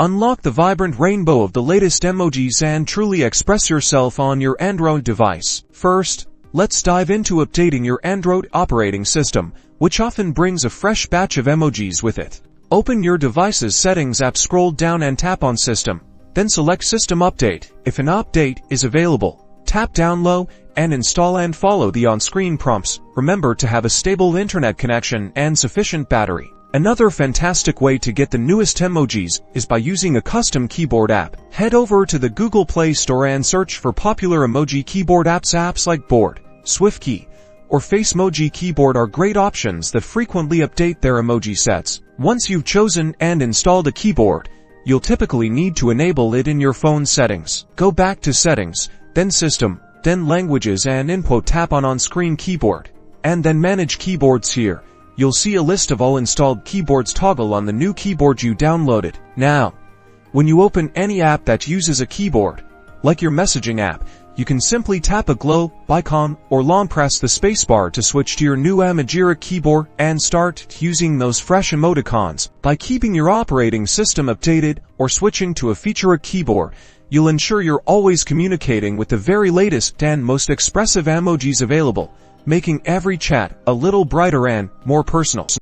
Unlock the vibrant rainbow of the latest emojis and truly express yourself on your Android device. First, let's dive into updating your Android operating system, which often brings a fresh batch of emojis with it. Open your device's Settings app, scroll down and tap on System. Then select System Update. If an update is available, tap down low and install and follow the on-screen prompts. Remember to have a stable internet connection and sufficient battery. Another fantastic way to get the newest emojis is by using a custom keyboard app. Head over to the Google Play Store and search for popular emoji keyboard apps. Apps like Board, SwiftKey, or Facemoji Keyboard are great options that frequently update their emoji sets. Once you've chosen and installed a keyboard, you'll typically need to enable it in your phone settings. Go back to Settings, then System, then Languages and Input. Tap on On-Screen Keyboard, and then Manage Keyboards. Here, you'll see a list of all installed keyboards. Toggle on the new keyboard you downloaded. Now, when you open any app that uses a keyboard, like your messaging app, you can simply tap a globe icon or long press the spacebar to switch to your new emoji keyboard and start using those fresh emoticons. By keeping your operating system updated or switching to a feature keyboard, you'll ensure you're always communicating with the very latest and most expressive emojis available, making every chat a little brighter and more personal.